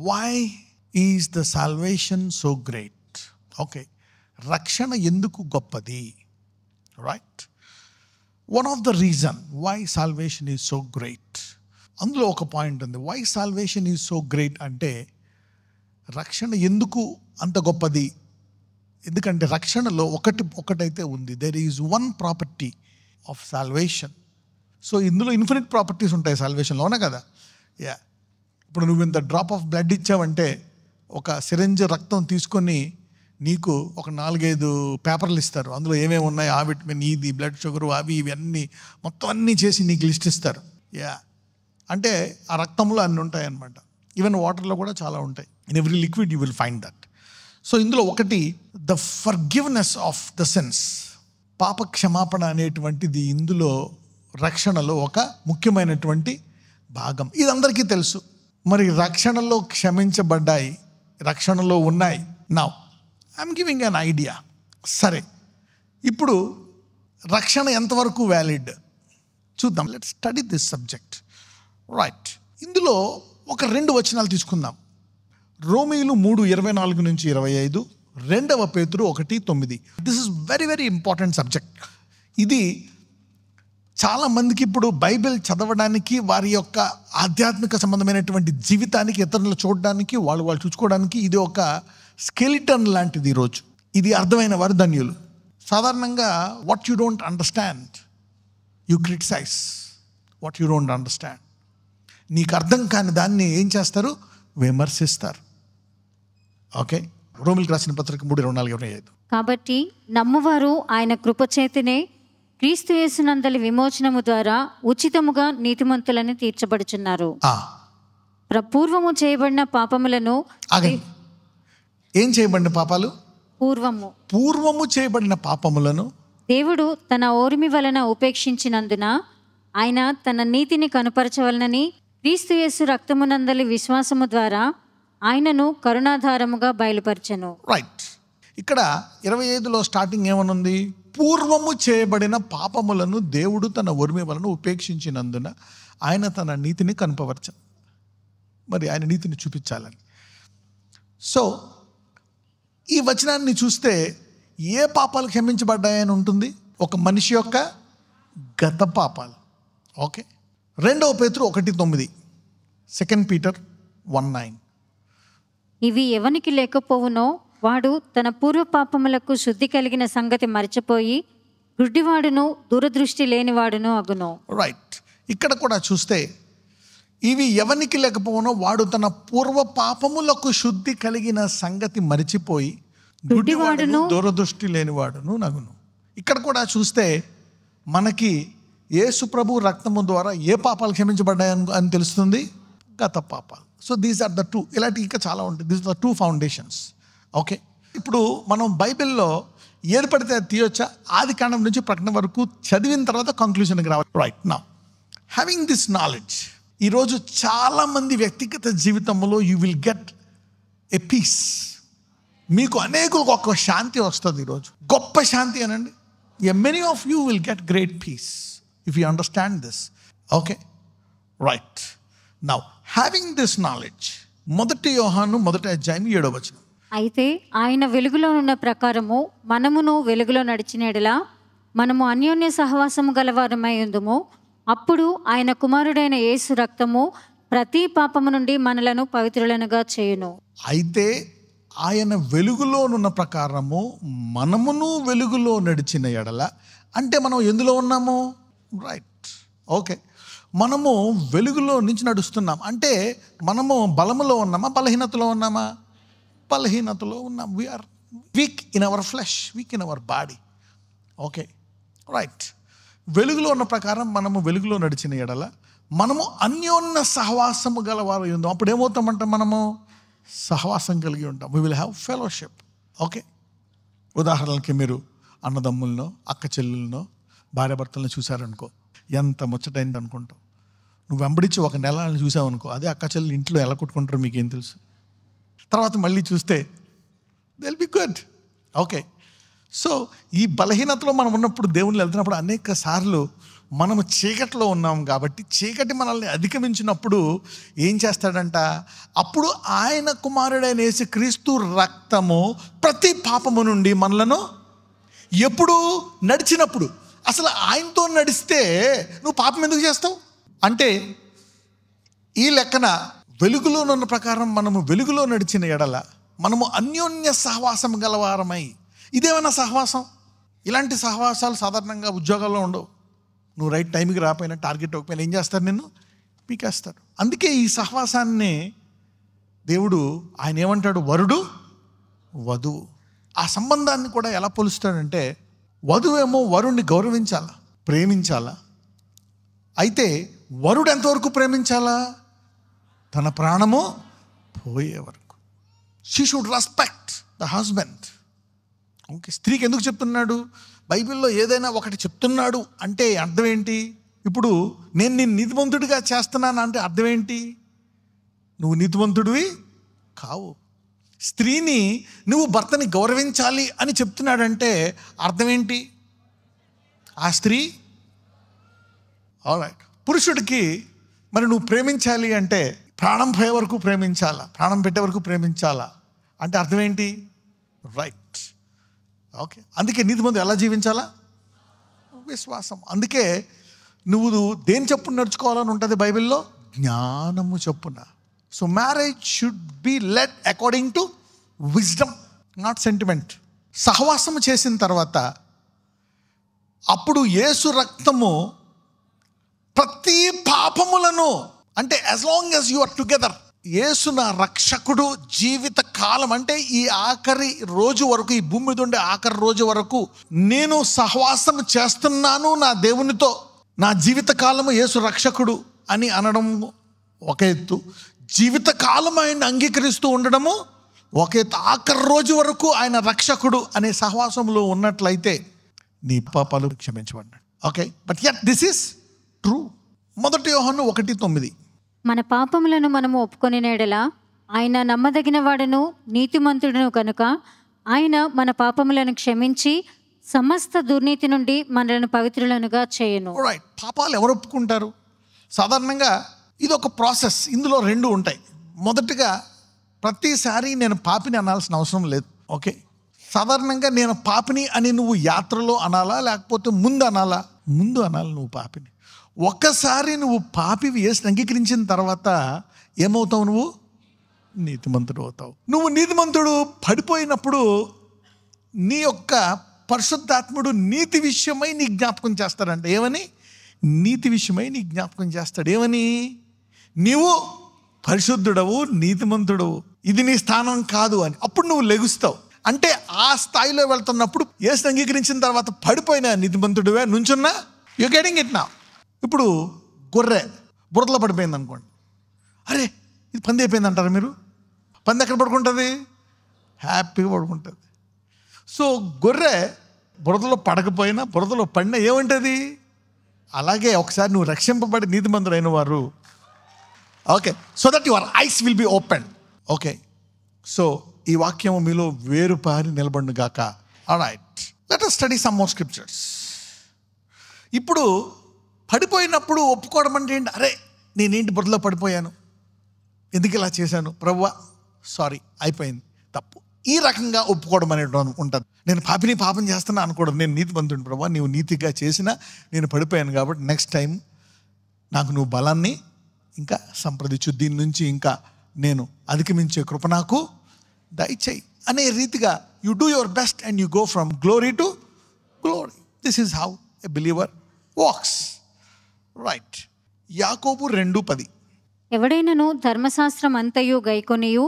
Why is the salvation so great? Okay, రక్షణ ఎందుకు గొప్పది? Right, one of the reason why salvation is so great, అందులో ఒక point ఉంది. Why salvation is so great అంటే, రక్షణ ఎందుకు అంత గొప్పది? ఎందుకంటే రక్షణలో ఒకటైతే ఉంది. There is one property of salvation. So ఇందులో ఇన్ఫినిట్ ప్రాపర్టీస్ ఉంటాయి సాల్వేషన్లోనే కదా. యా, ఇప్పుడు నువ్వు ఇంత డ్రాప్ ఆఫ్ బ్లడ్ ఇచ్చావంటే, ఒక సిరంజ్ రక్తం తీసుకొని నీకు ఒక 4-5 పేపర్లు ఇస్తారు. అందులో ఏమేమి ఉన్నాయి, ఆ విటమిన్, ఇది బ్లడ్ షుగరు, అవి ఇవి అన్నీ మొత్తం అన్నీ చేసి నీకు లిస్ట్ ఇస్తారు. యా, అంటే ఆ రక్తంలో అన్నీ ఉంటాయి అన్నమాట. ఈవెన్ వాటర్లో కూడా చాలా ఉంటాయి. In every liquid you will find that. So ఇందులో ఒకటి the forgiveness of the sins, పాప క్షమాపణ అనేటువంటిది ఇందులో రక్షణలో ఒక ముఖ్యమైనటువంటి భాగం. ఇది అందరికీ తెలుసు. మరి రక్షణలో క్షమించబడ్డాయి, రక్షణలో ఉన్నాయి. Now I'm giving an idea. సరే, ఇప్పుడు రక్షణ ఎంతవరకు వ్యాలిడ్ చూద్దాం. Let's study this subject. Right, ఇందులో ఒక 2 వచనాలు తీసుకుందాం. రోమీయులు 3:24-25, 2 పేతురు 1:9. This is very very important subject. ఇది చాలామందికి ఇప్పుడు బైబిల్ చదవడానికి, వారి యొక్క ఆధ్యాత్మిక సంబంధమైనటువంటి జీవితానికి, ఇతరులు చూడడానికి, వాళ్ళు చూసుకోవడానికి ఇది ఒక స్కెలిటన్ లాంటిది. ఈరోజు ఇది అర్థమైన వారు ధన్యులు. సాధారణంగా what you don't understand you criticize. What you don't understand, నీకు అర్థం కాని దాన్ని ఏం చేస్తారు? విమర్శిస్తారు. ఓకే, రోమిలకు రాసిన పత్రిక 3:24-25. కాబట్టి నమ్మువారు ఆయన కృపచేతనే క్రీస్తు యేసునందలి విమోచనము ద్వారా ఉచితముగా నీతిమంతులని తీర్చబడుచున్నారు. పూర్వము చేయబడిన పాపములను, ఏం చేయబడిన పాపాలు? పూర్వము చేయబడిన పాపములను దేవుడు తన ఓర్మి వలన ఉపేక్షించినందున ఆయన తన నీతిని కనుపరచవలనని క్రీస్తు యేసు రక్తమునందలి విశ్వాసము ద్వారా ఆయనను కరుణాధారముగా బయలుపరచెను. రైట్, ఇక్కడ 25లో స్టార్టింగ్ ఏమనుంది? పూర్వము చేయబడిన పాపములను దేవుడు తన ఓర్మి వలన ఉపేక్షించినందున ఆయన తన నీతిని కనుపరచను. మరి ఆయన నీతిని చూపించాలని. సో ఈ వచనాన్ని చూస్తే ఏ పాపాలు క్షమించబడ్డాయని ఉంటుంది? ఒక మనిషి యొక్క గత పాపాలు. ఓకే, 2 పేతురు 1:9, 2 పీటర్ 1:9. ఇవి ఎవనికి లేకపోవునో వాడు తన పూర్వ పాపములకు శుద్ధి కలిగిన సంగతి మరచిపోయి గుడ్డివాడును దూరదృష్టి లేనివాడును అగును. రైట్, ఇక్కడ కూడా చూస్తే ఇవి ఎవనికి లేకపోవునో వాడు తన పూర్వ పాపములకు శుద్ధి కలిగిన సంగతి మరిచిపోయి గుడ్డివాడును దూరదృష్టి లేనివాడును నగును. ఇక్కడ కూడా చూస్తే మనకి యేసు ప్రభు రక్తము ద్వారా ఏ పాపాలు క్షమించబడ్డాయని అని తెలుస్తుంది? గత పాపాలు. So these are the 2. ఇలాంటి ఇంకా చాలా ఉంటాయి. These are 2 foundations. ఓకే, ఇప్పుడు మనం బైబిల్లో ఏది పడితే అది తీయొచ్చా? ఆది కాండం నుంచి ప్రకటన వరకు చదివిన తర్వాత కంక్లూషన్కి రావాలి. Right, now having this knowledge, ఈరోజు చాలామంది వ్యక్తిగత జీవితంలో you will get a peace. మీకు అనేకులకు ఒక శాంతి వస్తుంది ఈరోజు, గొప్ప శాంతి అనండి. Many of you will get great peace if you understand this. Okay, right, now having this knowledge, 1 యోహాను 1:7. అయితే ఆయన వెలుగులో ఉన్న ప్రకారము మనమును వెలుగులో నడిచిన యెడల మనము అన్యోన్య సహవాసము గలవారమై ఉందుము. అప్పుడు ఆయన కుమారుడైన యేసు రక్తము ప్రతి పాపము నుండి మనలను పవిత్రులనుగా చేయును. అయితే ఆయన వెలుగులోనున్న ప్రకారము మనమును వెలుగులో నడిచిన ఎడల, అంటే మనం ఎందులో ఉన్నాము? రైట్, ఓకే, మనము వెలుగులో నుంచి నడుస్తున్నాం. అంటే మనము బలములో ఉన్నామా, బలహీనతలో ఉన్నామా? బలహీనతలో ఉన్నాం. We are weak in our flesh, weak in our body. Okay, right, వెలుగులో ఉన్న ప్రకారం మనము వెలుగులో నడిచిన ఎడల మనము అన్యోన్య సహవాసము గలవారు ఉందాం. అప్పుడు ఏమవుతామంటే మనము సహవాసం కలిగి ఉంటాం. We will have fellowship. Okay, ఉదాహరణకి మీరు అన్నదమ్ములనో అక్క చెల్లెలనో భార్యాభర్తలను చూశారనుకో, ఎంత ముచ్చటైంది అనుకుంటావు. నువ్వు వెంబడించి 1 నెల చూసావనుకో, అదే అక్క చెల్లెలు ఇంట్లో ఎలా కొట్టుకుంటారో మీకేం తెలుసు. తర్వాత మళ్ళీ చూస్తే they will be good. Okay, so ఈ బలహీనతలో మనం ఉన్నప్పుడు, దేవుళ్ళు వెళ్తున్నప్పుడు అనేక సార్లు మనము చీకటిలో ఉన్నాం కాబట్టి చీకటి మనల్ని అధిగమించినప్పుడు ఏం చేస్తాడంట, అప్పుడు ఆయన కుమారుడైన యేసుక్రీస్తు రక్తము ప్రతి పాపము నుండి మనలను ఎప్పుడు నడిచినప్పుడు. అసలు ఆయనతో నడిస్తే నువ్వు పాపం ఎందుకు చేస్తావు అంటే, ఈ లెక్కన వెలుగులోనున్న ప్రకారం మనము వెలుగులో నడిచిన ఎడల మనము అన్యోన్య సహవాసం గలవారమై. ఇదేమైనా సహవాసం? ఇలాంటి సహవాసాలు సాధారణంగా ఉద్యోగాల్లో ఉండవు. నువ్వు రైట్ టైంకి రాకపోయినా, టార్గెట్ అవ్వకపోయినా ఏం చేస్తారు, నిన్ను పీకేస్తారు. అందుకే ఈ సహవాసాన్ని దేవుడు ఆయన ఏమంటాడు, వరుడు వధువు. ఆ సంబంధాన్ని కూడా ఎలా పోలుస్తాడంటే, వధువేమో వరుణ్ణి గౌరవించాలా, ప్రేమించాలా. అయితే వరుడు ఎంతవరకు ప్రేమించాలా, తన ప్రాణము పోయే వరకు. She should respect the husband. Okay, స్త్రీకి ఎందుకు చెప్తున్నాడు? బైబిల్లో ఏదైనా ఒకటి చెప్తున్నాడు అంటే అర్థం ఏంటి? ఇప్పుడు నేను నిన్ను నీతిమంతుడిగా చేస్తున్నాను అంటే అర్థం ఏంటి? నువ్వు నీతిమంతుడివి కావు. స్త్రీని నువ్వు భర్తని గౌరవించాలి అని చెప్తున్నాడంటే అర్థం ఏంటి? ఆ స్త్రీ ఆల్రైట్. పురుషుడికి మరి నువ్వు ప్రేమించాలి అంటే ప్రాణం పోయే వరకు ప్రేమించాలా, ప్రాణం పెట్టే వరకు ప్రేమించాలా అంటే అర్థం ఏంటి? రైట్. ఓకే, అందుకే నీతిమంతుడు ఎలా జీవించాలా? విశ్వాసం. అందుకే నువ్వు దేని చెప్పున నడుచుకోవాలని ఉంటుంది బైబిల్లో? జ్ఞానము చెప్పున. So marriage should be led according to wisdom, not sentiment. సహవాసము చేసిన తర్వాత అప్పుడు యేసు రక్తము ప్రతి పాపములను, అంటే as long as you are together, Yesu నా రక్షకుడు జీవిత కాలం అంటే ఈ ఆఖరి రోజు వరకు, ఈ భూమి మీద ఉండే ఆఖరి రోజు వరకు నేను సహవాసం చేస్తున్నాను నా దేవునితో, నా జీవిత కాలము యేసు రక్షకుడు అని అనడం ఒక ఎత్తు, జీవితకాలం ఆయన అంగీకరిస్తూ ఉండడము ఒక ఎత్తు. ఆఖరి రోజు వరకు ఆయన రక్షకుడు అనే సహవాసంలో ఉన్నట్లయితే నీ పాపాలు క్షమించబడ్డాడు. Okay, but yet this is true. 1 Yohanu 1:9. మన పాపములను మనము ఒప్పుకొని నేడలా ఆయన నమ్మదగిన వాడును నీతిమంతుడును కనుక ఆయన మన పాపములను క్షమించి సమస్త దుర్నీతి నుండి మనలను పవిత్రులనుగా చేయను. రైట్. పాపాలు ఎవరు ఒప్పుకుంటారు? సాధారణంగా ఇది ఒక ప్రాసెస్. ఇందులో 2 ఉంటాయి. మొదటిగా ప్రతిసారి నేను పాపిని అనాల్సిన అవసరం లేదు. ఓకే, సాధారణంగా నేను పాపిని అని నువ్వు యాత్రలో అనాలా, లేకపోతే ముందు అనాలా? ముందు అనాలి నువ్వు పాపిని. ఒక్కసారి నువ్వు పాపివి యేసుని అంగీకరించిన తర్వాత ఏమవుతావు? నువ్వు నీతిమంతుడు అవుతావు. నువ్వు నీతిమంతుడు పడిపోయినప్పుడు నీ యొక్క పరిశుద్ధాత్ముడు నీతి విషయమై నీ జ్ఞాపకం చేస్తాడంట. ఏమని? నీతి విషయమై నీ జ్ఞాపకం చేస్తాడు. ఏమని? నీవు పరిశుద్ధుడవు, నీతిమంతుడవు, ఇది నీ స్థానం కాదు అని. అప్పుడు నువ్వు లెగుస్తావు. అంటే ఆ స్థాయిలో వెళ్తున్నప్పుడు యేసుని అంగీకరించిన తర్వాత పడిపోయిన నీతిమంతుడివే నుంచున్నా, యు గెటింగ్ ఇట్ నా. ఇప్పుడు గొర్రె బురదలో పడిపోయింది అనుకోండి, అరే ఇది పంది అయిపోయింది అంటారా మీరు? పంది ఎక్కడ పడుకుంటుంది? హ్యాపీగా పడుకుంటుంది. సో గొర్రె బురదలో పడకపోయినా, బురదలో పడినా ఏముంటుంది? అలాగే ఒకసారి నువ్వు రక్షింపబడి నీతిమంతుడైన వారు, okay, so that your eyes will be open. Okay, so ఈ వాక్యం మీలో వేరుపారి నిలబడును గాక. Alright, let us study some more scriptures. ఇప్పుడు పడిపోయినప్పుడు ఒప్పుకోవడం అంటే ఏంటి? అరే నేనేంటి బురదలో పడిపోయాను, ఎందుకు ఇలా చేశాను ప్రభువా, సారీ అయిపోయింది, తప్పు. ఈ రకంగా ఒప్పుకోవడం అనేది ఉంటుంది. నేను పాపం చేస్తున్నా అనుకోవడం. నేను నీతిమంతుడిని ప్రభువా, నీవు నీతిగా చేసినా నేను పడిపోయాను కాబట్టి నెక్స్ట్ టైం నాకు నువ్వు బలాన్ని ఇంకా సంప్రదించు, దీని నుంచి ఇంకా నేను అధిగమించే కృప నాకు దయచేయి అనే రీతిగా you do your best and you go from glory to glory. This is how a believer walks. Right. యాకోబు 2:10. ఎవడైనను ధర్మశాస్త్రం అంతయు గైకొనియు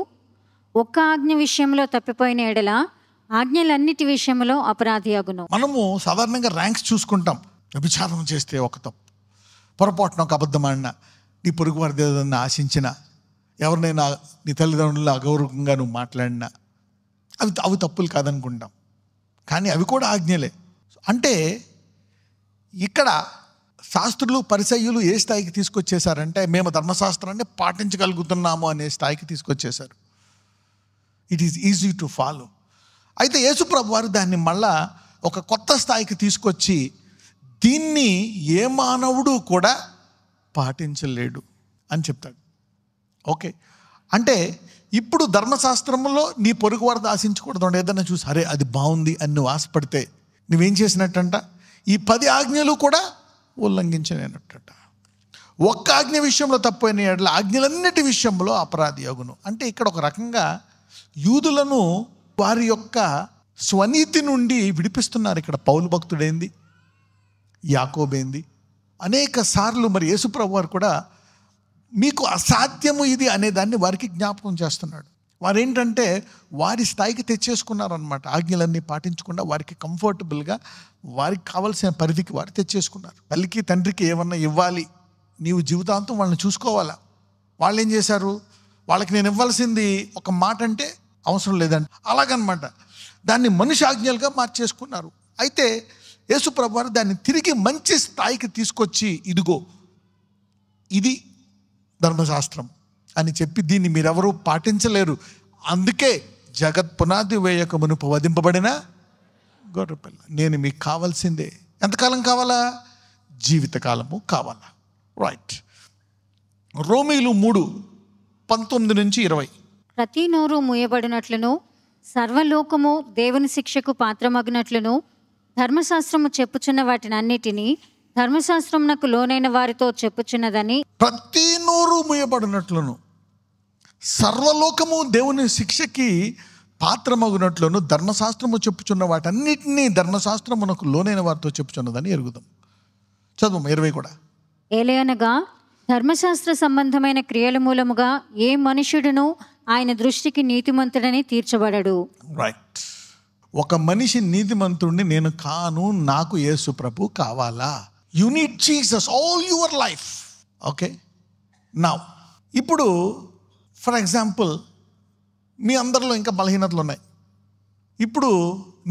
ఒక్క ఆజ్ఞ విషయంలో తప్పిపోయిన ఎడల ఆజ్ఞలన్నిటి విషయంలో అపరాధి అగును. మనము సాధారణంగా ర్యాంక్స్ చూసుకుంటాం. వ్యభిచారం చేస్తే ఒక తప్పు, పొరపాటున ఒక అబద్ధం ఆడినా, నీ పొరుగు వారి ఏదైనా ఆశించిన, ఎవరినైనా నీ తల్లిదండ్రులు అగౌరవంగా నువ్వు మాట్లాడినా అవి తప్పులు కాదనుకుంటాం. కానీ అవి కూడా ఆజ్ఞలే. అంటే ఇక్కడ శాస్త్రులు పరిసయ్యులు ఏ స్థాయికి తీసుకొచ్చేసారంటే మేము ధర్మశాస్త్రాన్ని పాటించగలుగుతున్నాము అనే స్థాయికి తీసుకొచ్చేశారు. It is easy to follow. అయితే యేసుప్రభు వారు దాన్ని మళ్ళా ఒక కొత్త స్థాయికి తీసుకొచ్చి దీన్ని ఏ మానవుడు కూడా పాటించలేడు అని చెప్తాడు. ఓకే, అంటే ఇప్పుడు ధర్మశాస్త్రంలో నీ పొరుగు వారిని ఆశించకూడదు. ఏదైనా చూసి అరే అది బాగుంది అని నువ్వు ఆశపడితే నువ్వేం చేసినట్టంట? ఈ 10 ఆజ్ఞలు కూడా ఉల్లంఘించలేనట్టంట. ఒక్క ఆజ్ఞ విషయంలో తప్పైన ఎడల ఆజ్ఞలన్నిటి విషయంలో అపరాధి అగును. అంటే ఇక్కడ ఒక రకంగా యూదులను వారి యొక్క స్వనీతి నుండి విడిపిస్తున్నారు. ఇక్కడ పౌలు భక్తుడైంది, యాకోబైంది, అనేక సార్లు మరి యేసుప్రభు వారు కూడా మీకు అసాధ్యము ఇది అనేదాన్ని వారికి జ్ఞాపకం చేస్తున్నాడు. వారేంటంటే వారి స్థాయికి తెచ్చేసుకున్నారనమాట. ఆజ్ఞలన్నీ పాటించకుండా వారికి కంఫర్టబుల్గా వారికి కావాల్సిన పరిధికి వారు తెచ్చేసుకున్నారు. తల్లికి తండ్రికి ఏమన్నా ఇవ్వాలి, నీవు జీవితాంతం వాళ్ళని చూసుకోవాలా. వాళ్ళు ఏం చేశారు? వాళ్ళకి నేను ఇవ్వాల్సింది ఒక మాట అంటే అవసరం లేదండి, అలాగనమాట. దాన్ని మనిషి ఆజ్ఞలుగా మార్చేసుకున్నారు. అయితే యేసుప్రభు వారు దాన్ని తిరిగి మంచి స్థాయికి తీసుకొచ్చి ఇదిగో ఇది ధర్మశాస్త్రం అని చెప్పి దీన్ని మీరెవరూ పాటించలేరు, అందుకే జగత్ పునాది వేయక మునుపు వధింపబడిన గొర్రెపిల్ల, నేను మీకు కావాల్సిందే. ఎంతకాలం కావాలా? జీవితకాలము కావాలా. రైట్. రోమీలు 3:19-20. ప్రతి నోరు మూయబడినట్లును సర్వలోకము దేవుని శిక్షకు పాత్రమగినట్లును ధర్మశాస్త్రము చెప్పుచున్న వాటిని అన్నిటినీ ధర్మశాస్త్రమునకు లోనైన వారితో చెప్పుచున్నదని. ప్రతి నోరు మూయబడినట్లును సర్వలోకము దేవుని శిక్షకి పాత్రమగునట్లును ధర్మశాస్త్రము చెప్పుచున్న వాటన్నిటినీ ధర్మశాస్త్రమునకు లోనైన వారితో చెప్పుచున్నదని ఎరుగుదాం. చదువు 20 కూడా. ఏలయనగా ధర్మశాస్త్ర సంబంధమైన క్రియల మూలముగా ఏ మనుష్యుడును ఆయన దృష్టికి నీతిమంతుడని తీర్చబడడు. రైట్. ఒక మనిషి నీతిమంతుడిని నేను కాను, నాకు యేసు ప్రభు కావాలా. You need Jesus all your life. Okay, now ఇప్పుడు ఫర్ ఎగ్జాంపుల్ మీ అందరిలో ఇంకా బలహీనతలు ఉన్నాయి. ఇప్పుడు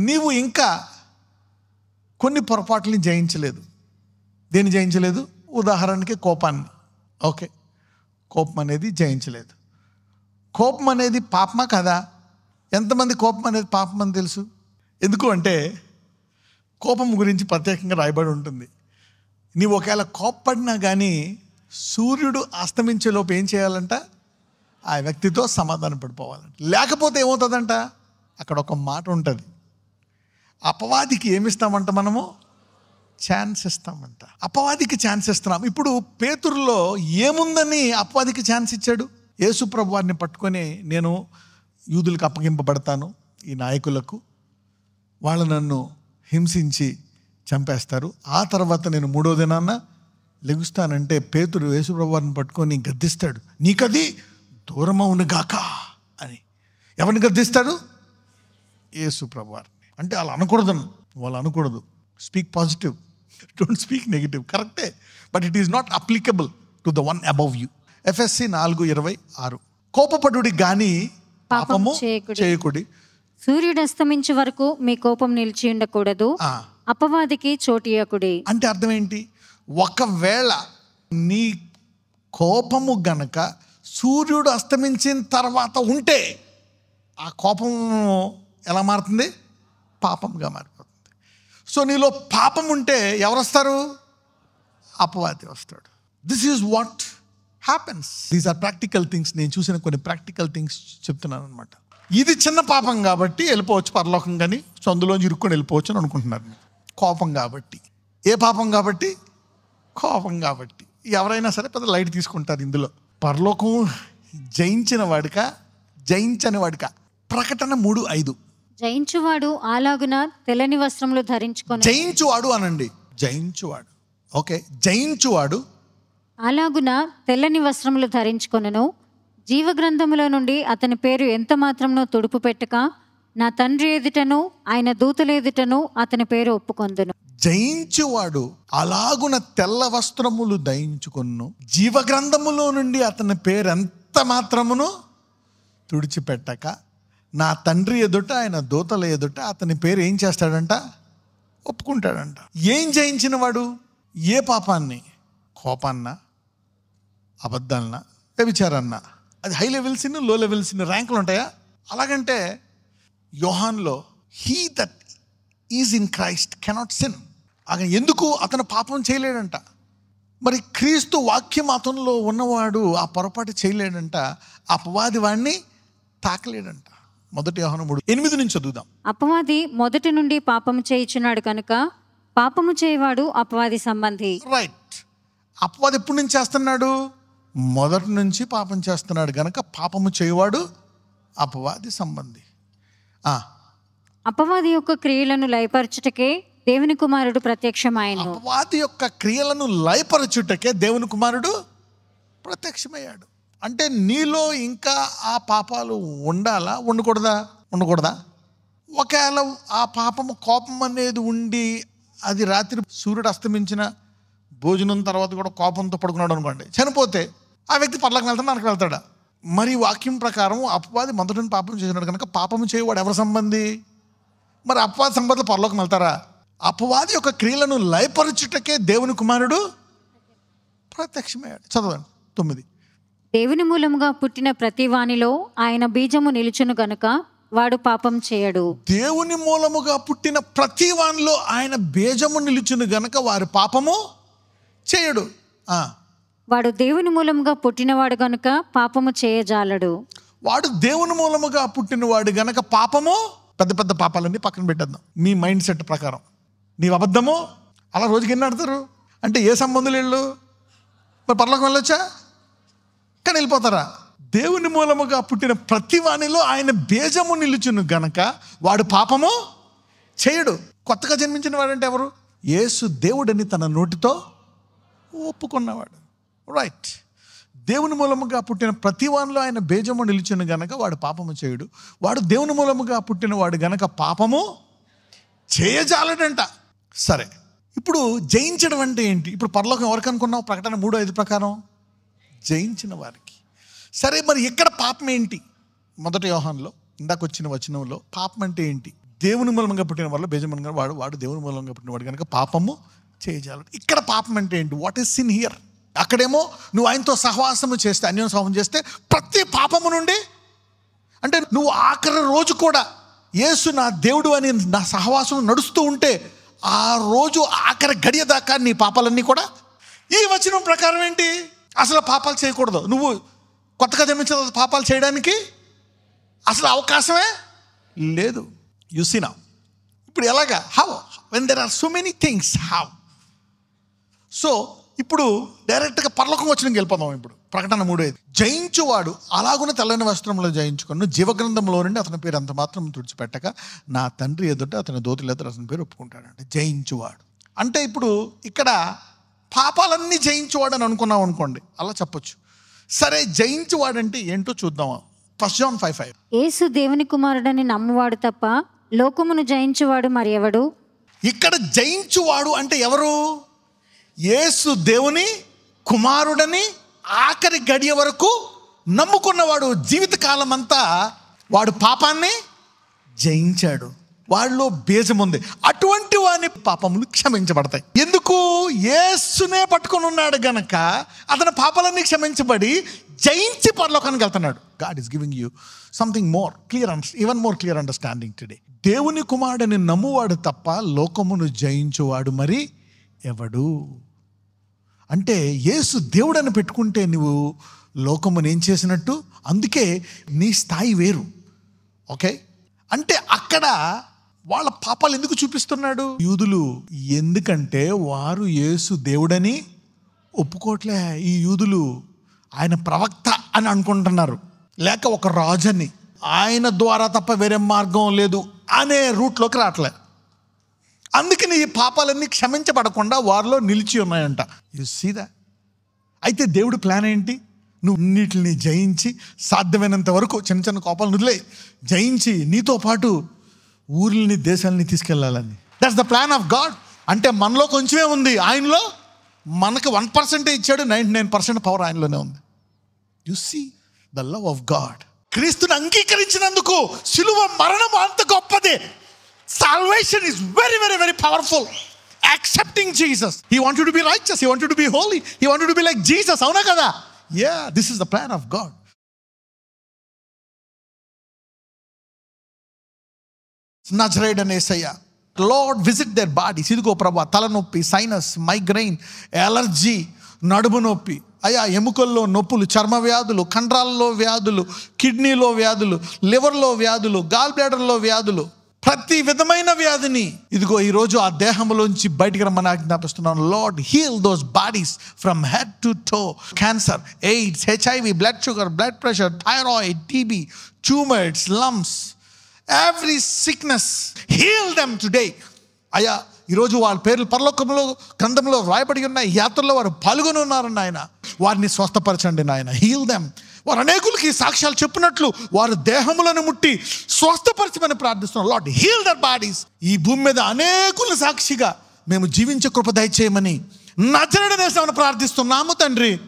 నీవు ఇంకా కొన్ని పొరపాట్లని జయించలేదు. దేన్ని జయించలేదు? ఉదాహరణకి కోపాన్ని. ఓకే, కోపం అనేది జయించలేదు. కోపం అనేది పాపమా కదా? ఎంతమంది కోపం అనేది పాపం అని తెలుసు? ఎందుకు అంటే కోపం గురించి ప్రత్యేకంగా రాయబడి ఉంటుంది. నీవు ఒకవేళ కోప్పడినా కానీ సూర్యుడు అస్తమించేలోపు ఏం చేయాలంట? ఆ వ్యక్తితో సమాధానం పడిపోవాలంట. లేకపోతే ఏమవుతుందంట? అక్కడ ఒక మాట ఉంటుంది, అపవాదికి ఏమిస్తామంట? మనము ఛాన్స్ ఇస్తామంట. అపవాదికి ఛాన్స్ ఇస్తున్నాం. ఇప్పుడు పేతురులో ఏముందని అపవాదికి ఛాన్స్ ఇచ్చాడు? యేసు ప్రభు వారిని పట్టుకొని నేను యూదులకు అప్పగింపబడతాను, ఈ నాయకులకు, వాళ్ళు నన్ను హింసించి చంపేస్తారు, ఆ తర్వాత నేను 3వ దినాన లెగుస్తానంటే పేతురు యేసు ప్రభు వారిని పట్టుకొని గద్దిస్తాడు, నీకది దూరమవునుగాక అని. ఎవరిని గద్దిస్తాడు? యేసు ప్రభు వారిని. అంటే వాళ్ళు అనకూడదు. Speak positive, don't speak negative. కరెక్టే, but it is not applicable to the one above you. ఎఫ్ఎస్సి 4:26. కోపపడుడి గాని పాపము చేయకుడి. సూర్యుడు అస్తమించే వరకు మీ కోపం నిలిచి ఉండకూడదు, అపవాదికి చోటియకుడి. అంటే అర్థం ఏంటి? ఒకవేళ నీ కోపము గనక సూర్యుడు అస్తమించిన తర్వాత ఉంటే ఆ కోపం ఎలా మారుతుంది? పాపంగా మారిపోతుంది. సో నీలో పాపం ఉంటే ఎవరు వస్తారు? అపవాది వస్తాడు. This is what happens. These are practical things. నేను చూసిన కొన్ని ప్రాక్టికల్ థింగ్స్ చెప్తున్నాను అనమాట. ఇది చిన్న పాపం కాబట్టి వెళ్ళిపోవచ్చు పరలోకం, కానీ సందులోంచి ఇరుక్కొని వెళ్ళిపోవచ్చు అని అనుకుంటున్నారు. కోపం కాబట్టి. ఏ పాపం కాబట్టి? కోపం కాబట్టి. ఎవరైనా సరే పెద్ద లైట్ తీసుకుంటారు ఇందులో. పరలోకం జయించిన వాడికా జయించని వాడికా? ప్రకటన 3:5. జయించువాడు అలాగున తెల్లని వస్త్రములు ధరించుకొని. జయించువాడు అనండి. జయించువాడు. ఓకే, జయించువాడు అలాగున తెల్లని వస్త్రములు ధరించుకొనెను, జీవగ్రంథములో నుండి అతని పేరు ఎంత మాత్రమునో తుడుపు పెట్టక నా తండ్రి ఎదుటను ఆయన దూతల ఎదుటను అతని పేరు ఒప్పుకొందును. జయించువాడు అలాగున తెల్ల వస్త్రములు ధరించుకొను, జీవగ్రంథములో నుండి అతని పేరు ఎంత మాత్రమును తుడిచిపెట్టక నా తండ్రి ఎదుట ఆయన దూతల ఎదుట అతని పేరు ఏం చేస్తాడంట? ఒప్పుకుంటాడంట. ఏం జయించిన వాడు? ఏ పాపాన్ని? కోపాన్న, అబద్ధాలన, వ్యభిచారాన్న. అది హై లెవెల్స్, లో లెవెల్స్, ర్యాంకులు ఉంటాయా? అలాగంటే యోహాన్లో he that is in Christ cannot sin. ఎందుకు అతను పాపం చేయలేడంట. మరి క్రీస్తు వాక్యం అతనిలో ఉన్నవాడు ఆ పొరపాటు చేయలేడంట. అపవాది వాడిని తాకలేడంట. 1 యోహాను 3:8 నుంచి చదువుదాం. అపవాది మొదటి నుండి పాపము చేయుచున్నాడు కనుక పాపము చేయవాడు అపవాది సంబంధి. రైట్. అపవాది ఎప్పటి నుంచి చేస్తున్నాడు? మొదటి నుంచి పాపం చేస్తున్నాడు కనుక పాపము చేయవాడు అపవాది సంబంధి. అపవాది యొక్క క్రియలను లయపరచుటకే దేవుని కుమారుడు ప్రత్యక్షమాయను. అపవాది యొక్క క్రియలను లయపరచుటకే దేవుని కుమారుడు ప్రత్యక్షమయ్యాడు. అంటే నీలో ఇంకా ఆ పాపాలు ఉండాలా, ఉండకూడదా? ఒకవేళ ఆ పాపము, కోపం అనేది ఉండి అది రాత్రి సూర్యుడు అస్తమించిన భోజనం తర్వాత కూడా కోపంతో పడుకున్నాడు అనుకోండి, చనిపోతే ఆ వ్యక్తి పరలోకం వెళ్తాడా, నరకం వెళ్తాడా? మరి వాక్యం ప్రకారం అపవాది మొదటి పాపం చేసినాడు కనుక పాపము చేయవాడు ఎవరి సంబంధి? మరి అపవాది సంబంధులు పరలోకం వెళ్తారా? అపవాది యొక్క క్రియలను లయపరచుటకే దేవుని కుమారుడు ప్రత్యక్షమయ్యాడు. చదవండి 9. దేవుని మూలముగా పుట్టిన ప్రతి వానిలో ఆయన బీజము నిలుచును గనుక వాడు పాపం చేయడు. దేవుని మూలముగా పుట్టిన ప్రతి వానిలో ఆయన బీజము నిలుచును గనుక వారి పాపము చేయడు. వాడు దేవుని మూలముగా పుట్టినవాడు గనుక పాపము చేయజాలడు. వాడు దేవుని మూలముగా పుట్టినవాడు గనక పాపము, పెద్ద పెద్ద పాపాలన్నీ పక్కన పెట్టేద్దాం మీ మైండ్ సెట్ ప్రకారం. నీవు అబద్ధము, అలా రోజుకి ఎన్ని ఆడతారు అంటే ఏ సంబంధులు వెళ్ళు? మరి పరలోకం వెళ్ళొచ్చా? కానీ వెళ్ళిపోతారా? దేవుని మూలముగా పుట్టిన ప్రతి వానిలో ఆయన బీజము నిలుచును గనక వాడు పాపము చేయడు. కొత్తగా జన్మించిన వాడంటే ఎవరు? యేసు దేవుడని తన నోటితో ఒప్పుకున్నవాడు. రైట్. దేవుని మూలముగా పుట్టిన ప్రతి వానిలో ఆయన బీజము నిలుచును గనక వాడు పాపము చేయడు. వాడు దేవుని మూలముగా పుట్టిన వాడు గనక పాపము చేయజాలడంట. సరే, ఇప్పుడు జయించడం అంటే ఏంటి? ఇప్పుడు పరలోకం ఎవరికి అనుకున్నావు? ప్రకటన 3:5 ప్రకారం జయించిన వారికి. సరే, మరి ఇక్కడ పాపం ఏంటి? 1 యోహానులో ఇందాక వచ్చిన వచనంలో పాపం అంటే ఏంటి? దేవుని మూలంగా పుట్టిన వాళ్ళు బీజముగా వాడు దేవుని మూలంగా పుట్టినవాడు కనుక పాపము చేయజాలడు. ఇక్కడ పాపం అంటే ఏంటి? What is sin here? అక్కడేమో నువ్వు ఆయనతో సహవాసము చేస్తే, అన్యోన్య సహవాసం చేస్తే ప్రతి పాపము నుండి, అంటే నువ్వు ఆఖరి రోజు కూడా యేసు నా దేవుడు అని నా సహవాసం నడుస్తూ ఉంటే ఆ రోజు ఆఖరి గడియ దాకా నీ పాపాలన్నీ కూడా. ఈ వచనం ప్రకారం ఏంటి? అసలు పాపాలు చేయకూడదు. నువ్వు కొత్తగా జన్మించిన పాపాలు చేయడానికి అసలు అవకాశమే లేదు. You see now. ఇప్పుడు ఎలాగా? How? When there are so many things, how? So ఇప్పుడు డైరెక్ట్గా పరలోకం వచ్చిన వెళ్ళిపోదాం. ఇప్పుడు ప్రకటన 3:5. జయించువాడు అలాగున తెల్లని వస్త్రంలో జయించుకొని జీవగ్రంథంలో నుండి అతని పేరు అంత మాత్రం తుడిచిపెట్టక నా తండ్రి ఎదుట అతని దోతులు ఎదుట అతని పేరు ఒప్పుకుంటాడంటే జయించువాడు అంటే ఇప్పుడు ఇక్కడ పాపాలన్నీ జయించువాడు అని అనుకున్నాం అనుకోండి, అలా చెప్పొచ్చు. సరే, జయించువాడంటే ఏంటో చూద్దాం. 1 John 5:5. యేసు దేవుని కుమారుడని నమ్మువాడు తప్ప లోకమును జయించువాడు మరి ఎవడు? ఇక్కడ జయించువాడు అంటే ఎవరు? యేసు దేవుని కుమారుడని ఆఖరి గడియ వరకు నమ్ముకున్నవాడు. జీవితకాలం అంతా వాడు పాపాన్ని జయించాడు. వాళ్ళలో బీజం ఉంది. అటువంటి వాని పాపములు క్షమించబడతాయి. ఎందుకు? యేసునే పట్టుకొని ఉన్నాడు గనక అతని పాపాలన్నీ క్షమించబడి జయించి పరలోకానికి వెళ్తున్నాడు. God is giving you something more clear, even more clear understanding today. దేవుని కుమారుడిని నమ్మువాడు తప్ప లోకమును జయించువాడు మరి ఎవడు? అంటే యేసు దేవుడని పెట్టుకుంటే నువ్వు లోకమును ఏం చేసినట్టు. అందుకే నీ స్థాయి వేరు. ఓకే, అంటే అక్కడ వాళ్ళ పాపాలు ఎందుకు చూపిస్తున్నాడు? యూదులు, ఎందుకంటే వారు యేసు దేవుడని ఒప్పుకోవట్లే. ఈ యూదులు ఆయన ప్రవక్త అని అనుకుంటున్నారు, లేక ఒక రాజని, ఆయన ద్వారా తప్ప వేరే మార్గం లేదు అనే రూట్లోకి రావట్లే. అందుకని ఈ పాపాలన్నీ క్షమించబడకుండా వారిలో నిలిచి ఉన్నాయంట. You see that? అయితే దేవుడి ప్లాన్ ఏంటి? నువ్వు అన్నిటిని జయించి సాధ్యమైనంత వరకు చిన్న చిన్న కోపాలను వదిలే జయించి నీతో పాటు ఊర్లని దేశాలని తీసుకెళ్ళాలని. That's the plan of God. అంటే మనలో కొంచెమే ఉంది, ఆయనలో మనకు 1% ఇచ్చాడు, 99% పవర్ ఆయనలోనే ఉంది. You see the love of God. క్రీస్తుని అంగీకరించినందుకు సిలువ మరణం అంత గొప్పదే. Salvation is very, very, very powerful. Accepting Jesus. He wants you to be righteous. He wants you to be holy. He wants you to be like Jesus. Avuna kada? Yeah, this is the plan of God. నజరేయుడైన యేసయ్య lord visit there bodies. ఇదిగో ప్రభా, తలనొప్పి, sinus, migraine, allergy, నడుము నొప్పి, అయా ఎముకల్లో నొప్పులు, చర్మ వ్యాధులు, కండరాల్లో వ్యాధులు, కిడ్నీలో వ్యాధులు, లివర్లో వ్యాధులు, గాల్ బ్లాడర్లో వ్యాధులు, ప్రతి విధమైన వ్యాధిని ఇదిగో ఈరోజు ఆ దేహంలోంచి బయటికి రమ్మని ఆజ్ఞాపిస్తున్నాను. Lord heal those bodies from head to toe. Cancer, AIDS, HIV, blood sugar, blood pressure, thyroid, TB, tumours, lumps, every sickness, heal them today. అయ్యా ఈరోజు వాళ్ళ పేర్లు పరలోకంలో గ్రంథంలో రాయబడి ఉన్నాయి. యాత్రలో వారు పాల్గొని ఉన్నారని నాయన, వారిని స్వస్థపరచండి నాయన. Heal them. వారు అనేకులకి సాక్ష్యాలు చెప్పినట్లు వారు దేహములను ముట్టి స్వస్థపరచమని ప్రార్థిస్తున్నాం. Lord heal their bodies. ఈ భూమి మీద అనేకుల సాక్షిగా మేము జీవించే కృప దయచేయమని నజరేయుడైన యేసుని ప్రార్థిస్తున్నాము తండ్రి.